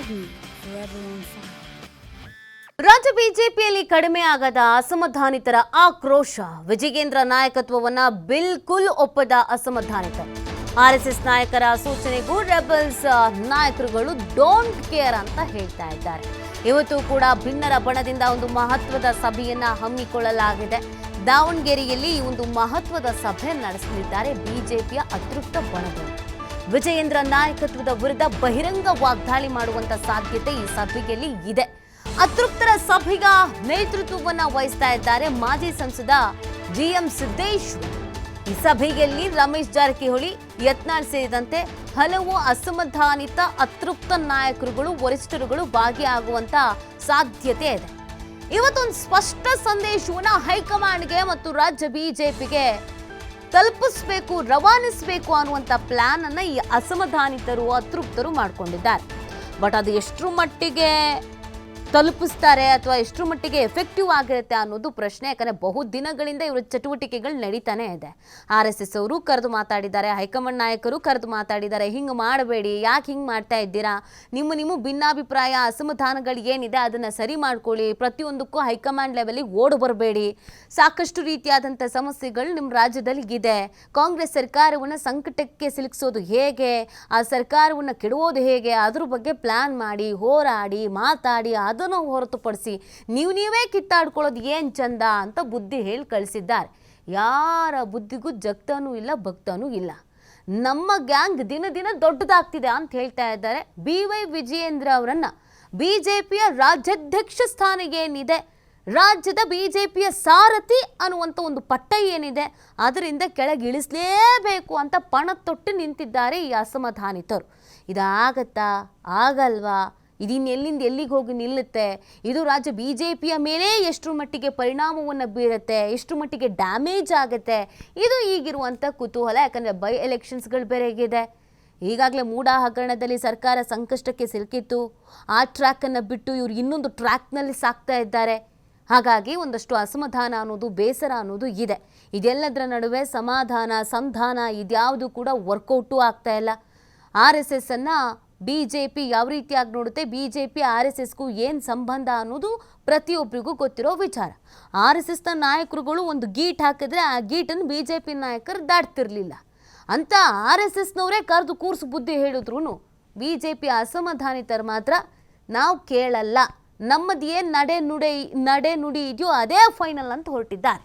me forever on fire. ರಾಜ್ಯ ಬಿಜೆಪಿಯಲ್ಲಿ ಕಡಿಮೆ ಆಗದ ಅಸಮಾಧಾನಿತರ ಆಕ್ರೋಶ. ವಿಜಯೇಂದ್ರ ನಾಯಕತ್ವವನ್ನ ಬಿಲ್ಕುಲ್ ಒಪ್ಪದ ಅಸಮಾಧಾನಿತರು. ಆರ್ಎಸ್ಎಸ್ ನಾಯಕರ ಸೂಚನೆಗೂ ರೆಬಲ್ಸ್ ನಾಯಕರುಗಳು ಡೋಂಟ್ ಕೇರ್ ಅಂತ ಹೇಳ್ತಾ ಇದ್ದಾರೆ. ಇವತ್ತು ಕೂಡ ಭಿನ್ನರ ಬಣದಿಂದ ಒಂದು ಮಹತ್ವದ ಸಭೆಯನ್ನ ಹಮ್ಮಿಕೊಳ್ಳಲಾಗಿದೆ. ದಾವಣಗೆರೆಯಲ್ಲಿ ಈ ಒಂದು ಮಹತ್ವದ ಸಭೆ ನಡೆಸಲಿದ್ದಾರೆ ಬಿಜೆಪಿಯ ಅತೃಪ್ತ ಬಣಗಳು. ವಿಜಯೇಂದ್ರ ನಾಯಕತ್ವದ ವಿರುದ್ಧ ಬಹಿರಂಗ ವಾಗ್ದಾಳಿ ಮಾಡುವಂತ ಸಾಧ್ಯತೆ ಈ ಸಭೆಯಲ್ಲಿ ಇದೆ. ಅತೃಪ್ತರ ಸಭೆಗ ನೇತೃತ್ವವನ್ನ ವಹಿಸ್ತಾ ಇದ್ದಾರೆ ಮಾಜಿ ಸಂಸದ ಜಿಎಂ ಸಿದ್ದೇಶ್ವರ್. ಈ ಸಭೆಯಲ್ಲಿ ರಮೇಶ್ ಜಾರಕಿಹೊಳಿ, ಯತ್ನಾಳ್ ಸೇರಿದಂತೆ ಹಲವು ಅಸಮಾಧಾನಿತ ಅತೃಪ್ತ ನಾಯಕರುಗಳು, ವರಿಷ್ಠರುಗಳು ಭಾಗಿಯಾಗುವಂತ ಸಾಧ್ಯತೆ ಇದೆ. ಇವತ್ತೊಂದು ಸ್ಪಷ್ಟ ಸಂದೇಶವನ್ನ ಹೈಕಮಾಂಡ್ಗೆ ಮತ್ತು ರಾಜ್ಯ ಬಿಜೆಪಿಗೆ ತಲುಪಿಸಬೇಕು, ರವಾನಿಸಬೇಕು ಅನ್ನುವಂಥ ಪ್ಲಾನ್ ಅನ್ನ ಈ ಅಸಮಾಧಾನಿತರು, ಅತೃಪ್ತರು ಮಾಡ್ಕೊಂಡಿದ್ದಾರೆ. ಬಟ್ ಅದು ಎಷ್ಟರ ಮಟ್ಟಿಗೆ ತಲುಪಿಸ್ತಾರೆ ಅಥವಾ ಎಷ್ಟರ ಮಟ್ಟಿಗೆ ಎಫೆಕ್ಟಿವ್ ಆಗಿರುತ್ತೆ ಅನ್ನೋದು ಪ್ರಶ್ನೆ. ಯಾಕಂದರೆ ಬಹು ದಿನಗಳಿಂದ ಇವರ ಚಟುವಟಿಕೆಗಳು ನಡೀತಾನೆ ಇದೆ. RSS ಅವರು ಕರೆದು ಮಾತಾಡಿದ್ದಾರೆ, ಹೈಕಮಾಂಡ್ ನಾಯಕರು ಕರೆದು ಮಾತಾಡಿದ್ದಾರೆ. ಹಿಂಗೆ ಮಾಡಬೇಡಿ, ಯಾಕೆ ಹಿಂಗೆ ಮಾಡ್ತಾ ಇದ್ದೀರಾ, ನಿಮ್ಮ ಭಿನ್ನಾಭಿಪ್ರಾಯ ಅಸಮಾಧಾನಗಳು ಏನಿದೆ ಅದನ್ನು ಸರಿ ಮಾಡ್ಕೊಳ್ಳಿ, ಪ್ರತಿಯೊಂದಕ್ಕೂ ಹೈಕಮಾಂಡ್ ಲೆವೆಲಿಗೆ ಓಡಿ ಬರಬೇಡಿ. ಸಾಕಷ್ಟು ರೀತಿಯಾದಂಥ ಸಮಸ್ಯೆಗಳು ನಿಮ್ಮ ರಾಜ್ಯದಲ್ಲಿ ಇದೆ. ಕಾಂಗ್ರೆಸ್ ಸರ್ಕಾರವನ್ನು ಸಂಕಟಕ್ಕೆ ಸಿಲುಕಿಸೋದು ಹೇಗೆ, ಆ ಸರ್ಕಾರವನ್ನು ಕೆಡುವುದು ಹೇಗೆ, ಅದ್ರ ಬಗ್ಗೆ ಪ್ಲಾನ್ ಮಾಡಿ, ಹೋರಾಡಿ, ಮಾತಾಡಿ, ಅದನ್ನು ಹೊರತುಪಡಿಸಿ ನೀವೇ ಕಿತ್ತಾಡ್ಕೊಳ್ಳೋದು ಏನು ಚಂದ ಅಂತ ಬುದ್ಧಿ ಹೇಳಿ ಕಳಿಸಿದ್ದಾರೆ. ಯಾರ ಬುದ್ಧಿಗೂ ಜಗ್ತಾನೂ ಇಲ್ಲ, ಭಕ್ತನೂ ಇಲ್ಲ. ನಮ್ಮ ಗ್ಯಾಂಗ್ ದಿನ ದಿನ ದೊಡ್ಡದಾಗ್ತಿದೆ ಅಂತ ಹೇಳ್ತಾ ಇದ್ದಾರೆ. BY ವಿಜಯೇಂದ್ರ ಅವರನ್ನ ಬಿಜೆಪಿಯ ರಾಜ್ಯಾಧ್ಯಕ್ಷ ಸ್ಥಾನ ಏನಿದೆ, ರಾಜ್ಯದ ಬಿಜೆಪಿಯ ಸಾರಥಿ ಅನ್ನುವಂಥ ಒಂದು ಪಟ್ಟ ಏನಿದೆ, ಅದರಿಂದ ಕೆಳಗೆ ಇಳಿಸಲೇಬೇಕು ಅಂತ ಪಣ ತೊಟ್ಟು ನಿಂತಿದ್ದಾರೆ ಈ ಅಸಮಾಧಾನಿತರು. ಇದಾಗತ್ತಾ, ಆಗಲ್ವಾ, ಎಲ್ಲಿಂದ ಎಲ್ಲಿಗೆ ಹೋಗಿ ನಿಲ್ಲುತ್ತೆ, ಇದು ರಾಜ್ಯ ಬಿಜೆಪಿಯ ಮೇಲೆ ಎಷ್ಟರ ಮಟ್ಟಿಗೆ ಪರಿಣಾಮವನ್ನು ಬೀರುತ್ತೆ, ಎಷ್ಟು ಮಟ್ಟಿಗೆ ಡ್ಯಾಮೇಜ್ ಆಗುತ್ತೆ, ಇದು ಈಗಿರುವಂಥ ಕುತೂಹಲ. ಯಾಕಂದರೆ ಬೈ ಎಲೆಕ್ಷನ್ಸ್ಗಳು ಬೇರೆಗಿದೆ. ಈಗಾಗಲೇ ಮೂಡಾ ಹಗರಣದಲ್ಲಿ ಸರ್ಕಾರ ಸಂಕಷ್ಟಕ್ಕೆ ಸಿಲುಕಿತ್ತು. ಆ ಟ್ರ್ಯಾಕನ್ನು ಬಿಟ್ಟು ಇವರು ಇನ್ನೊಂದು ಟ್ರ್ಯಾಕ್ನಲ್ಲಿ ಸಾಕ್ತಾ ಇದ್ದಾರೆ. ಹಾಗಾಗಿ ಒಂದಷ್ಟು ಅಸಮಾಧಾನ ಅನ್ನೋದು, ಬೇಸರ ಅನ್ನೋದು ಇದೆ. ಇದೆಲ್ಲದರ ನಡುವೆ ಸಮಾಧಾನ, ಸಂಧಾನ ಇದ್ಯಾವುದು ಕೂಡ ವರ್ಕೌಟು ಆಗ್ತಾ ಇಲ್ಲ. RSS ಅನ್ನು ಬಿಜೆಪಿ ಯಾವ ರೀತಿಯಾಗಿ ನೋಡುತ್ತೆ, ಬಿಜೆಪಿ RSSಗೂ ಏನು ಸಂಬಂಧ ಅನ್ನೋದು ಪ್ರತಿಯೊಬ್ಬರಿಗೂ ಗೊತ್ತಿರೋ ವಿಚಾರ. RSSನ ನಾಯಕರುಗಳು ಒಂದು ಗೀಟ್ ಹಾಕಿದ್ರೆ ಆ ಗೀಟನ್ನು ಬಿಜೆಪಿ ನಾಯಕರು ದಾಟ್ತಿರ್ಲಿಲ್ಲ ಅಂತ RSSನವರೇ ಕರೆದು ಕೂರಿಸಿ ಬುದ್ಧಿ ಹೇಳಿದ್ರು ಬಿಜೆಪಿ ಅಸಮಾಧಾನಿತರು ಮಾತ್ರ ನಾವು ಕೇಳಲ್ಲ, ನಮ್ಮದು ಏನು ನಡೆ ನುಡಿ ಇದೆಯೋ ಅದೇ ಫೈನಲ್ ಅಂತ ಹೊರಟಿದ್ದಾರೆ.